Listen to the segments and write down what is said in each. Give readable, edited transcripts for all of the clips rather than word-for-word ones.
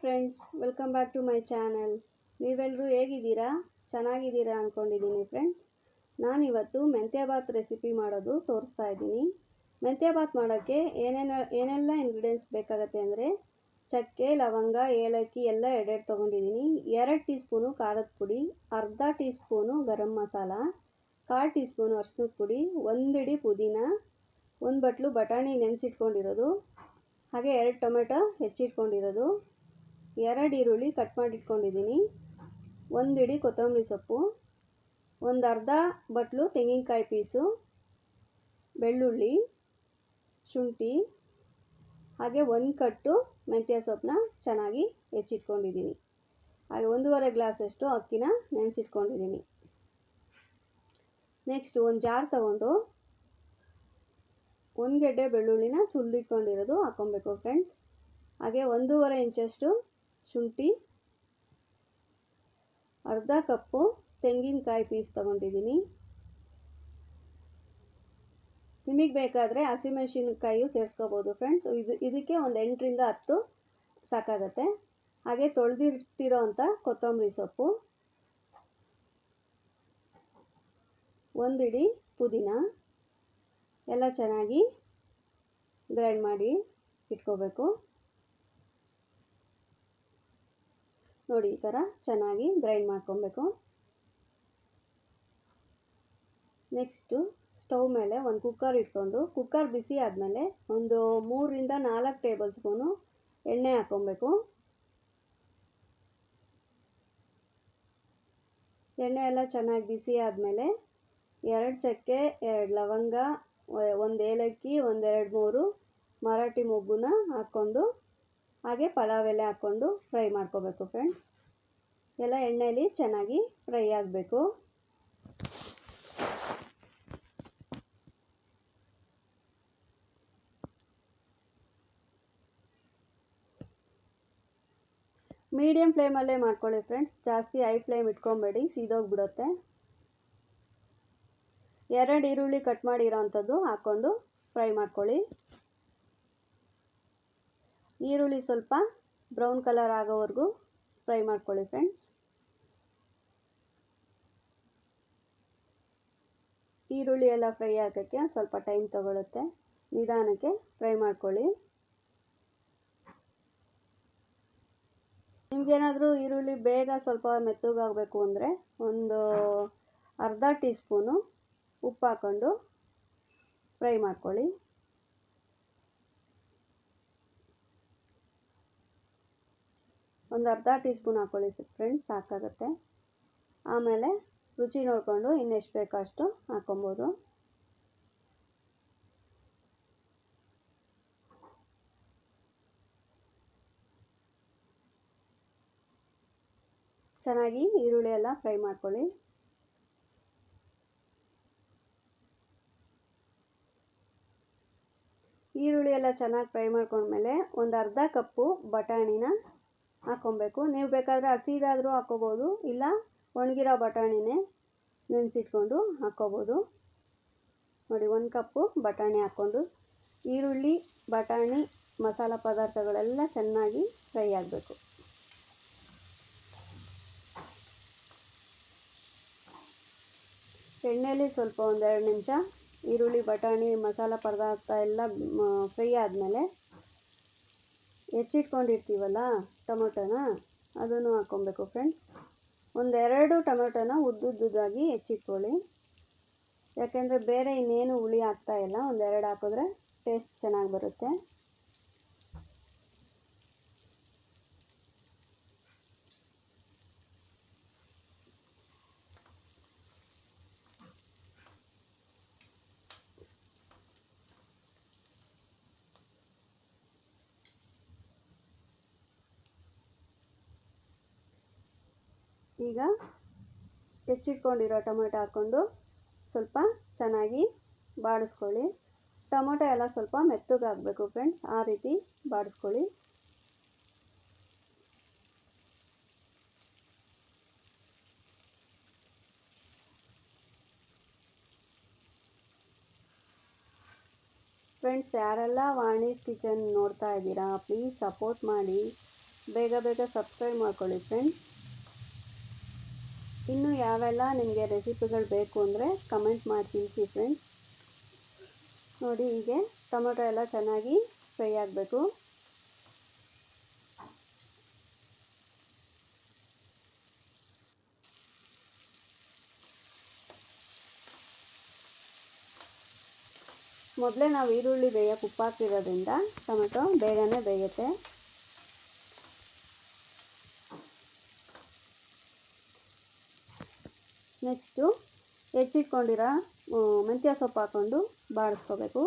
Friends, welcome back to my channel. ನೀವೆಲ್ಲರೂ ಹೇಗಿದ್ದೀರಾ? ಚೆನ್ನಾಗಿದ್ದೀರಾ ಅಂದ್ಕೊಂಡಿದ್ದೀನಿ ಫ್ರೆಂಡ್ಸ್. ನಾನಿವತ್ತು ಮೆಂತ್ಯ ಬಾತ್ ರೆಸಿಪಿ ಮಾಡೋದು ತೋರಿಸ್ತಾ ಇದ್ದೀನಿ. ಮೆಂತ್ಯ ಬಾತ್ ಮಾಡೋಕ್ಕೆ ಏನೆಲ್ಲ ಇಂಗ್ರೀಡಿಯೆಂಟ್ಸ್ ಬೇಕಾಗುತ್ತೆ ಅಂದರೆ, ಚಕ್ಕೆ, ಲವಂಗ, ಏಲಕ್ಕಿ ಎಲ್ಲ ಎರಡೆರಡು ತೊಗೊಂಡಿದ್ದೀನಿ. 2 ಟೀ ಸ್ಪೂನು ಖಾರದ ಪುಡಿ, ಅರ್ಧ tea spoon garam masala, 1/4 tea spoon ಅರಿಶಿನದ ಪುಡಿ, 1 ಇಡಿ ಪುದೀನ, 1 ಬಟ್ಲು ಬಟಾಣಿ ನೆನೆಸಿಟ್ಕೊಂಡಿರೋದು, ಹಾಗೆ 2 ಟೊಮೆಟೊ ಹೆಚ್ಚಿಟ್ಕೊಂಡಿರೋದು, 2 ಈರುಳ್ಳಿ ಕಟ್ ಮಾಡಿಟ್ಕೊಂಡಿದ್ದೀನಿ, 1 ಇಡಿ ಕೊತ್ತಂಬರಿ ಸೊಪ್ಪು, ಒಂದು ಅರ್ಧ ಬಟ್ಲು ತೆಂಗಿನಕಾಯಿ ಪೀಸು, ಬೆಳ್ಳುಳ್ಳಿ, ಶುಂಠಿ, ಹಾಗೆ 1 ಕಟ್ಟು ಮೆಂತ್ಯ ಸೊಪ್ಪನ್ನ ಚೆನ್ನಾಗಿ ಹೆಚ್ಚಿಟ್ಕೊಂಡಿದ್ದೀನಿ. ಹಾಗೆ 1.5 ಗ್ಲಾಸಷ್ಟು ಅಕ್ಕಿನ ನೆನೆಸಿಟ್ಕೊಂಡಿದ್ದೀನಿ. ನೆಕ್ಸ್ಟ್ ಒಂದು ಜಾರ್ ತಗೊಂಡು 1 ಗೆಡ್ಡೆ ಬೆಳ್ಳುಳ್ಳಿನ ಸುಲಿದಿಟ್ಕೊಂಡಿರೋದು ಹಾಕ್ಕೊಬೇಕು ಫ್ರೆಂಡ್ಸ್. ಹಾಗೆ 1.5 ಇಂಚಷ್ಟು ಶುಂಠಿ, ಅರ್ಧ ಕಪ್ಪು ತೆಂಗಿನಕಾಯಿ ಪೀಸ್ ತೊಗೊಂಡಿದ್ದೀನಿ. ನಿಮಗೆ ಬೇಕಾದರೆ ಹಸಿಮೆಣಸಿನಕಾಯಿಯು ಸೇರಿಸ್ಕೋಬೋದು ಫ್ರೆಂಡ್ಸ್. ಇದಕ್ಕೆ ಒಂದು 8ರಿಂದ 10 ಸಾಕಾಗತ್ತೆ. ಹಾಗೆ ತೊಳೆದಿಟ್ಟಿರೋ ಅಂಥ ಕೊತ್ತಂಬರಿ ಸೊಪ್ಪು, 1 ಇಡಿ ಪುದೀನ ಎಲ್ಲ ಚೆನ್ನಾಗಿ ಗ್ರೈಂಡ್ ಮಾಡಿ ಇಟ್ಕೋಬೇಕು. ನೋಡಿ, ಈ ಥರ ಚೆನ್ನಾಗಿ ಗ್ರೈಂಡ್ ಮಾಡ್ಕೊಬೇಕು. ನೆಕ್ಸ್ಟು ಸ್ಟವ್ ಮೇಲೆ ಒಂದು ಕುಕ್ಕರ್ ಇಟ್ಕೊಂಡು, ಕುಕ್ಕರ್ ಬಿಸಿ ಆದಮೇಲೆ ಒಂದು 3ರಿಂದ 4 ಟೇಬಲ್ ಸ್ಪೂನು ಎಣ್ಣೆ ಹಾಕ್ಕೊಬೇಕು. ಎಣ್ಣೆ ಎಲ್ಲ ಚೆನ್ನಾಗಿ ಬಿಸಿ ಆದಮೇಲೆ 2 ಚಕ್ಕೆ, 2 ಲವಂಗ, 1 ಏಲಕ್ಕಿ, 1-2-3 ಮರಾಠಿ ಮೊಗ್ಗುನ ಹಾಕ್ಕೊಂಡು, ಹಾಗೆ ಪಲಾವ್ ಎಲೆ ಹಾಕ್ಕೊಂಡು ಫ್ರೈ ಮಾಡ್ಕೋಬೇಕು ಫ್ರೆಂಡ್ಸ್. ಎಲ್ಲ ಎಣ್ಣೆಯಲ್ಲಿ ಚೆನ್ನಾಗಿ ಫ್ರೈ ಆಗಬೇಕು. ಮೀಡಿಯಮ್ ಫ್ಲೇಮಲ್ಲೇ ಮಾಡ್ಕೊಳ್ಳಿ ಫ್ರೆಂಡ್ಸ್, ಜಾಸ್ತಿ ಹೈ ಫ್ಲೇಮ್ ಇಟ್ಕೊಬೇಡಿ, ಸೀದೋಗ್ಬಿಡುತ್ತೆ. 2 ಈರುಳ್ಳಿ ಕಟ್ ಮಾಡಿರೋ ಅಂಥದ್ದು ಹಾಕ್ಕೊಂಡು ಫ್ರೈ ಮಾಡ್ಕೊಳ್ಳಿ. ಈರುಳ್ಳಿ ಸ್ವಲ್ಪ ಬ್ರೌನ್ ಕಲರ್ ಆಗೋವರೆಗೂ ಫ್ರೈ ಮಾಡ್ಕೊಳ್ಳಿ ಫ್ರೆಂಡ್ಸ್. ಈರುಳ್ಳಿ ಎಲ್ಲ ಫ್ರೈ ಆಗೋಕ್ಕೆ ಸ್ವಲ್ಪ ಟೈಮ್ ತಗೊಳುತ್ತೆ, ನಿಧಾನಕ್ಕೆ ಫ್ರೈ ಮಾಡ್ಕೊಳ್ಳಿ. ನಿಮಗೇನಾದರೂ ಈರುಳ್ಳಿ ಬೇಗ ಸ್ವಲ್ಪ ಮೆತ್ತಗಾಗಬೇಕು ಅಂದರೆ ಒಂದು ಅರ್ಧ ಟೀ ಸ್ಪೂನು ಉಪ್ಪು ಹಾಕ್ಕೊಂಡು ಫ್ರೈ ಮಾಡ್ಕೊಳ್ಳಿ. ಒಂದು ಅರ್ಧ ಟೀ ಸ್ಪೂನ್ ಹಾಕ್ಕೊಳ್ಳಿ ಫ್ರೆಂಡ್ಸ್, ಸಾಕಾಗುತ್ತೆ. ಆಮೇಲೆ ರುಚಿ ನೋಡಿಕೊಂಡು ಇನ್ನೆಷ್ಟು ಬೇಕೋ ಅಷ್ಟು ಹಾಕ್ಕೊಬೋದು. ಚೆನ್ನಾಗಿ ಈರುಳ್ಳಿ ಎಲ್ಲ ಫ್ರೈ ಮಾಡ್ಕೊಳ್ಳಿ. ಈರುಳ್ಳಿ ಎಲ್ಲ ಚೆನ್ನಾಗಿ ಫ್ರೈ ಮಾಡ್ಕೊಂಡ್ಮೇಲೆ ಒಂದು ಅರ್ಧ ಕಪ್ಪು ಬಟಾಣಿನ ಹಾಕ್ಕೊಬೇಕು. ನೀವು ಬೇಕಾದರೆ ಹಸಿದಾದರೂ ಹಾಕ್ಕೋಬೋದು, ಇಲ್ಲ ಒಣಗಿರೋ ಬಟಾಣಿನೇ ನೆನೆಸಿಟ್ಕೊಂಡು ಹಾಕ್ಕೋಬೋದು. ನೋಡಿ, 1 ಕಪ್ಪು ಬಟಾಣಿ ಹಾಕ್ಕೊಂಡು ಈರುಳ್ಳಿ, ಬಟಾಣಿ, ಮಸಾಲ ಪದಾರ್ಥಗಳೆಲ್ಲ ಚೆನ್ನಾಗಿ ಫ್ರೈ ಆಗಬೇಕು. ಎಣ್ಣೆಯಲ್ಲಿ ಸ್ವಲ್ಪ 1-2 ನಿಮಿಷ ಈರುಳ್ಳಿ, ಬಟಾಣಿ, ಮಸಾಲ ಪದಾರ್ಥ ಎಲ್ಲ ಫ್ರೈ ಆದಮೇಲೆ ಹೆಚ್ಚಿಟ್ಕೊಂಡಿರ್ತೀವಲ್ಲ ಟೊಮೊಟೊನ, ಅದನ್ನು ಹಾಕ್ಕೊಬೇಕು ಫ್ರೆಂಡ್ಸ್. 1-2 ಟೊಮೊಟೊನ ಉದ್ದುದ್ದಾಗಿ ಹೆಚ್ಚಿಟ್ಕೊಳ್ಳಿ, ಯಾಕೆಂದರೆ ಬೇರೆ ಇನ್ನೇನು ಹುಳಿ ಹಾಕ್ತಾಯಿಲ್ಲ. 1-2 ಹಾಕಿದ್ರೆ ಟೇಸ್ಟ್ ಚೆನ್ನಾಗಿ ಬರುತ್ತೆ. ಈಗ ಹೆಚ್ಚಿಟ್ಕೊಂಡಿರೋ ಟೊಮೆಟೊ ಹಾಕ್ಕೊಂಡು ಸ್ವಲ್ಪ ಚೆನ್ನಾಗಿ ಬಾಡಿಸ್ಕೊಳ್ಳಿ. ಟೊಮೊಟೊ ಎಲ್ಲ ಸ್ವಲ್ಪ ಮೆತ್ತಗಾಗಬೇಕು ಫ್ರೆಂಡ್ಸ್, ಆ ರೀತಿ ಬಾಡಿಸ್ಕೊಳ್ಳಿ. ಫ್ರೆಂಡ್ಸ್, ಯಾರೆಲ್ಲ ವಾಣೀಸ್ ಕಿಚನ್ ನೋಡ್ತಾ ಇದ್ದೀರಾ, ಪ್ಲೀಸ್ ಸಪೋರ್ಟ್ ಮಾಡಿ. ಬೇಗ ಬೇಗ ಸಬ್ಸ್ಕ್ರೈಬ್ ಮಾಡ್ಕೊಳ್ಳಿ ಫ್ರೆಂಡ್ಸ್. ಇನ್ನು ಯಾವೆಲ್ಲ ನಿಮಗೆ ರೆಸಿಪಿಗಳು ಬೇಕು ಅಂದರೆ ಕಮೆಂಟ್ ಮಾಡಿ ತಿಳಿಸಿ ಫ್ರೆಂಡ್ಸ್. ನೋಡಿ, ಹೀಗೆ ಟೊಮೆಟೊ ಎಲ್ಲ ಚೆನ್ನಾಗಿ ಫ್ರೈ ಆಗಬೇಕು. ಮೊದಲೇ ನಾವು ಈರುಳ್ಳಿ ಬೇಯಕ್ಕೆ ಉಪ್ಪು ಹಾಕಿರೋದ್ರಿಂದ ಟೊಮೆಟೊ ಬೇಗನೆ ಬೇಯುತ್ತೆ. ನೆಕ್ಸ್ಟು ಹೆಚ್ಚಿಟ್ಕೊಂಡಿರೋ ಮೆಂತ್ಯ ಸೊಪ್ಪು ಹಾಕ್ಕೊಂಡು ಬಾಡಿಸ್ಕೋಬೇಕು.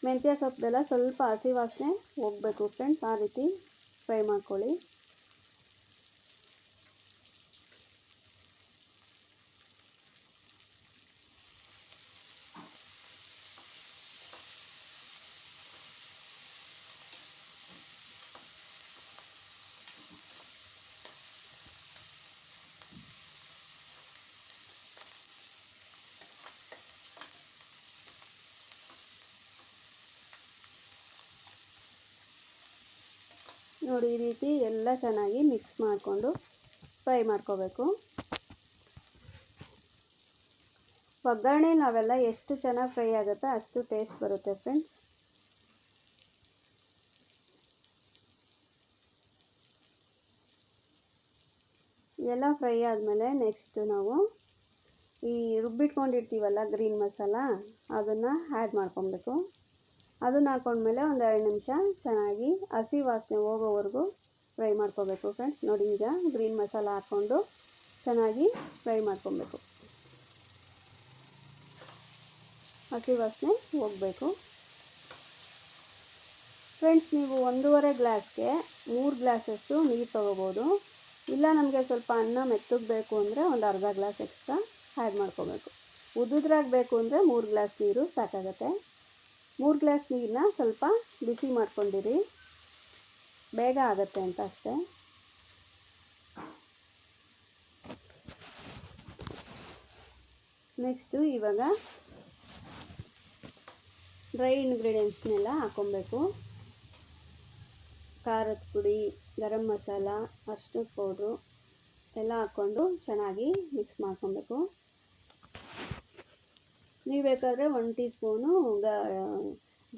ಮೆಂತ್ಯ ಸೊಪ್ಪೆಲ್ಲ ಸ್ವಲ್ಪ ಹಸಿ ವಾಸನೆ ಹೋಗಬೇಕು ಫ್ರೆಂಡ್ಸ್, ಆ ರೀತಿ ಫ್ರೈ ಮಾಡ್ಕೊಳ್ಳಿ. ನೋಡಿ, ಈ ರೀತಿ ಎಲ್ಲ ಚೆನ್ನಾಗಿ ಮಿಕ್ಸ್ ಮಾಡಿಕೊಂಡು ಫ್ರೈ ಮಾಡ್ಕೋಬೇಕು. ಒಗ್ಗರಣೆ ನಾವೆಲ್ಲ ಎಷ್ಟು ಚೆನ್ನಾಗಿ ಫ್ರೈ ಆಗುತ್ತೋ ಅಷ್ಟು ಟೇಸ್ಟ್ ಬರುತ್ತೆ ಫ್ರೆಂಡ್ಸ್. ಎಲ್ಲ ಫ್ರೈ ಆದಮೇಲೆ ನೆಕ್ಸ್ಟ್ ನಾವು ಈ ರುಬ್ಬಿಟ್ಕೊಂಡಿರ್ತೀವಲ್ಲ ಗ್ರೀನ್ ಮಸಾಲ, ಅದನ್ನು ಆ್ಯಡ್ ಮಾಡ್ಕೊಬೇಕು. ಅದನ್ನು ಹಾಕೊಂಡ್ಮೇಲೆ ಒಂದು 2 ನಿಮಿಷ ಚೆನ್ನಾಗಿ ಹಸಿ ವಾಸನೆ ಹೋಗೋವರೆಗೂ ಫ್ರೈ ಮಾಡ್ಕೋಬೇಕು ಫ್ರೆಂಡ್ಸ್. ನೋಡಿ, ಈಗ ಗ್ರೀನ್ ಮಸಾಲ ಹಾಕ್ಕೊಂಡು ಚೆನ್ನಾಗಿ ಫ್ರೈ ಮಾಡ್ಕೊಬೇಕು. ಹಸಿ ವಾಸನೆ ಹೋಗಬೇಕು ಫ್ರೆಂಡ್ಸ್. ನೀವು 1.5 ಗ್ಲಾಸ್ಗೆ 3 ಗ್ಲಾಸಷ್ಟು ನೀರು ತೊಗೋಬೋದು. ಇಲ್ಲ ನಮಗೆ ಸ್ವಲ್ಪ ಅನ್ನ ಮೆತ್ತಗೆ ಬೇಕು ಅಂದರೆ ಒಂದು ಅರ್ಧ ಗ್ಲಾಸ್ ಎಕ್ಸ್ಟ್ರಾ ಆ್ಯಡ್ ಮಾಡ್ಕೋಬೇಕು. ಉದುದ್ರಾಗಬೇಕು ಅಂದರೆ 3 ಗ್ಲಾಸ್ ನೀರು ಸಾಕಾಗುತ್ತೆ. 3 ಗ್ಲಾಸ್ ನೀರನ್ನ ಸ್ವಲ್ಪ ಬಿಸಿ ಮಾಡ್ಕೊಂಡಿರಿ, ಬೇಗ ಆಗುತ್ತೆ ಅಂತ ಅಷ್ಟೇ. ನೆಕ್ಸ್ಟು ಇವಾಗ ಡ್ರೈ ಇಂಗ್ರೀಡಿಯೆಂಟ್ಸ್ನೆಲ್ಲ ಹಾಕ್ಕೊಬೇಕು. ಖಾರದ ಪುಡಿ, ಗರಂ ಮಸಾಲ, ಅರಿಶಿನದ ಪೌಡ್ರು ಎಲ್ಲ ಹಾಕ್ಕೊಂಡು ಚೆನ್ನಾಗಿ ಮಿಕ್ಸ್ ಮಾಡ್ಕೊಬೇಕು. ನೀವು ಬೇಕಾದರೆ 1 ಟೀ ಸ್ಪೂನು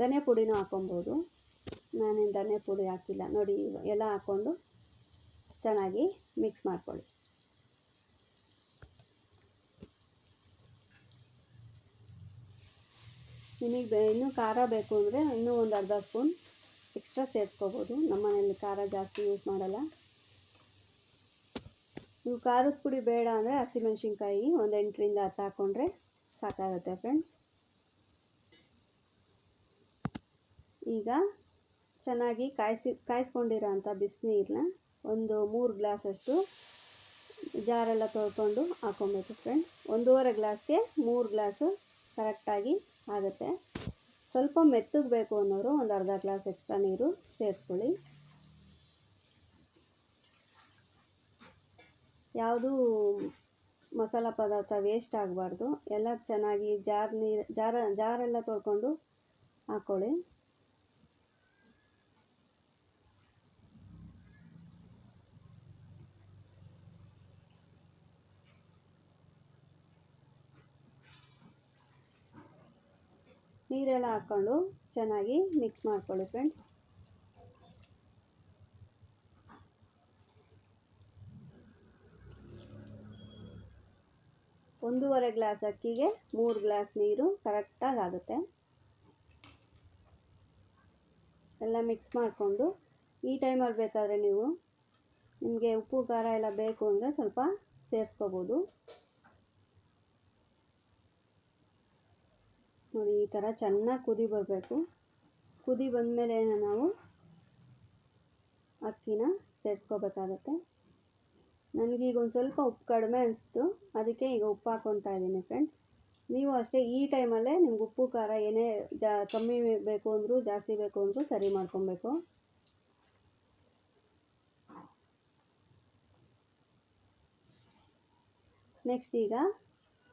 ಧನಿಯಾ ಪುಡಿನೂ ಹಾಕ್ಕೊಬೋದು. ನಾನೇನು ಧನಿಯಾ ಪುಡಿ ಹಾಕಿಲ್ಲ. ನೋಡಿ, ಎಲ್ಲ ಹಾಕ್ಕೊಂಡು ಚೆನ್ನಾಗಿ ಮಿಕ್ಸ್ ಮಾಡ್ಕೊಳ್ಳಿ. ನಿಮಗೆ ಇನ್ನೂ ಖಾರ ಬೇಕು ಅಂದರೆ ಇನ್ನೂ ಒಂದು ಅರ್ಧ ಸ್ಪೂನ್ ಎಕ್ಸ್ಟ್ರಾ ಸೇರಿಸ್ಕೋಬೋದು. ನಮ್ಮ ಮನೆಯಲ್ಲಿ ಖಾರ ಜಾಸ್ತಿ ಯೂಸ್ ಮಾಡಲ್ಲ. ನೀವು ಖಾರದ ಪುಡಿ ಬೇಡ ಅಂದರೆ ಹಸಿಮೆಣ್ಸಿನ್ಕಾಯಿ ಒಂದು 8ರಿಂದ 10 ಹಾಕ್ಕೊಂಡ್ರೆ ಸಾಕಾಗುತ್ತೆ ಫ್ರೆಂಡ್ಸ್. ಈಗ ಚೆನ್ನಾಗಿ ಕಾಯಿಸ್ಕೊಂಡಿರೋ ಅಂಥ ಬಿಸಿನೀರನ್ನ ಒಂದು 3 ಗ್ಲಾಸಷ್ಟು ಜಾರೆಲ್ಲ ತೊಳ್ಕೊಂಡು ಹಾಕ್ಕೊಬೇಕು ಫ್ರೆಂಡ್ಸ್. 1.5 ಗ್ಲಾಸ್ಗೆ 3 ಗ್ಲಾಸು ಕರೆಕ್ಟಾಗಿ ಆಗುತ್ತೆ. ಸ್ವಲ್ಪ ಮೆತ್ತಗೆ ಬೇಕು ಅನ್ನೋರು ಒಂದು ಅರ್ಧ ಗ್ಲಾಸ್ ಎಕ್ಸ್ಟ್ರಾ ನೀರು ಸೇರಿಸ್ಕೊಳ್ಳಿ. ಯಾವುದೂ ಮಸಾಲ ಪದಾರ್ಥ ವೇಸ್ಟ್ ಆಗಬಾರ್ದು. ಎಲ್ಲ ಚೆನ್ನಾಗಿ ಜಾರೆಲ್ಲ ತೊಳ್ಕೊಂಡು ಹಾಕ್ಕೊಳ್ಳಿ. ನೀರೆಲ್ಲ ಹಾಕ್ಕೊಂಡು ಚೆನ್ನಾಗಿ ಮಿಕ್ಸ್ ಮಾಡ್ಕೊಳ್ಳಿ ಫ್ರೆಂಡ್ಸ್. ಒಂದೂವರೆ ಗ್ಲಾಸ್ ಅಕ್ಕಿಗೆ 3 ಗ್ಲಾಸ್ ನೀರು ಕರೆಕ್ಟಾಗಿ ಆಗುತ್ತೆ. ಎಲ್ಲ ಮಿಕ್ಸ್ ಮಾಡಿಕೊಂಡು ಈ ಟೈಮಲ್ಲಿ ಬೇಕಾದರೆ ನಿಮಗೆ ಉಪ್ಪು ಖಾರ ಎಲ್ಲ ಬೇಕು ಅಂದರೆ ಸ್ವಲ್ಪ ಸೇರಿಸ್ಕೋಬೋದು. ನೋಡಿ, ಈ ಥರ ಚೆನ್ನಾಗಿ ಕುದಿ ಬರಬೇಕು. ಕುದಿ ಬಂದಮೇಲೆ ನಾವು ಅಕ್ಕಿನ ಸೇರಿಸ್ಕೋಬೇಕಾಗತ್ತೆ. ನನಗೀಗ ಒಂದು ಸ್ವಲ್ಪ ಉಪ್ಪು ಕಡಿಮೆ ಅನಿಸ್ತು, ಅದಕ್ಕೆ ಈಗ ಉಪ್ಪು ಹಾಕ್ಕೊತಾ ಇದ್ದೀನಿ ಫ್ರೆಂಡ್ಸ್. ನೀವು ಅಷ್ಟೇ ಈ ಟೈಮಲ್ಲೇ ನಿಮ್ಗೆ ಉಪ್ಪು ಖಾರ ಏನೇ ಕಮ್ಮಿ ಬೇಕು ಅಂದರೂ ಜಾಸ್ತಿ ಬೇಕು ಅಂದರೂ ಸರಿ ಮಾಡ್ಕೊಬೇಕು. ನೆಕ್ಸ್ಟ್ ಈಗ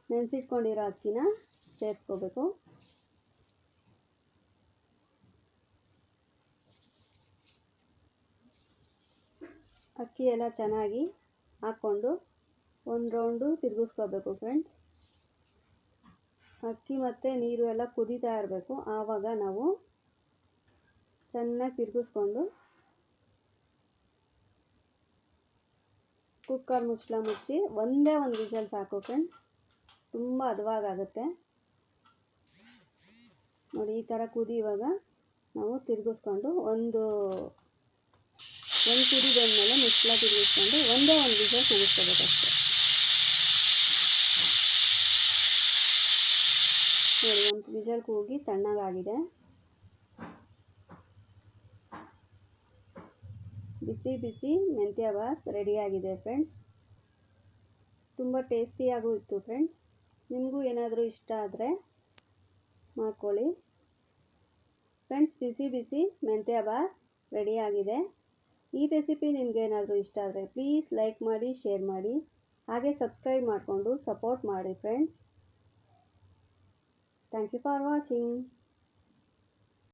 ನೆನೆಸಿಟ್ಕೊಂಡಿರೋ ಅಕ್ಕಿನ ಸೇರಿಸ್ಕೋಬೇಕು. ಅಕ್ಕಿ ಎಲ್ಲ ಚೆನ್ನಾಗಿ ಹಾಕ್ಕೊಂಡು ಒಂದು ರೌಂಡು ತಿರುಗಿಸ್ಕೋಬೇಕು ಫ್ರೆಂಡ್ಸ್. ಅಕ್ಕಿ ಮತ್ತು ನೀರು ಎಲ್ಲ ಕುದೀತಾ ಇರಬೇಕು. ಆವಾಗ ನಾವು ಚೆನ್ನಾಗಿ ತಿರುಗಿಸ್ಕೊಂಡು ಕುಕ್ಕರ್ ಮುಚ್ಚಳ ಮುಚ್ಚಿ ಒಂದೇ ಒಂದು ವಿಷಲ್ ಸಾಕು ಫ್ರೆಂಡ್ಸ್. ತುಂಬ ಹದವಾಗುತ್ತೆ ನೋಡಿ. ಈ ಥರ ಕುದಿಯುವಾಗ ನಾವು ತಿರುಗಿಸ್ಕೊಂಡು ಒಂದು ಕುದಿ ಬಂದಮೇಲೆ ಮುಚ್ಚಳ ತಿರುಗಿಸ್ಕೊಂಡು ಒಂದೇ ಒಂದು ವಿಷಲ್ ಕೂಗಿಸ್ಕೋಬೇಕಷ್ಟೆ ನೋಡಿ. ಒಂದು ವಿಷಲ್ ಕೂಗಿ ತಣ್ಣಗಾಗಿದೆ. ಬಿಸಿ ಬಿಸಿ ಮೆಂತ್ಯ ಬಾತ್ ರೆಡಿಯಾಗಿದೆ ಫ್ರೆಂಡ್ಸ್. ತುಂಬ ಟೇಸ್ಟಿಯಾಗೂ ಇತ್ತು ಫ್ರೆಂಡ್ಸ್. ನಿಮಗೂ ಏನಾದರೂ ಇಷ್ಟ ಆದರೆ ಮಾಡ್ಕೊಳ್ಳಿ ಫ್ರೆಂಡ್ಸ್. ಬಿಸಿ ಬಿಸಿ ಮೆಂತ್ಯ ಬಾತ್ ರೆಡಿಯಾಗಿದೆ. ಈ ರೆಸಿಪಿ ನಿಮಗೇನಾದರೂ ಇಷ್ಟ ಆದರೆ ಪ್ಲೀಸ್ ಲೈಕ್ ಮಾಡಿ, ಶೇರ್ ಮಾಡಿ, ಹಾಗೆ ಸಬ್ಸ್ಕ್ರೈಬ್ ಮಾಡಿಕೊಂಡು ಸಪೋರ್ಟ್ ಮಾಡಿ friends. Thank you for watching.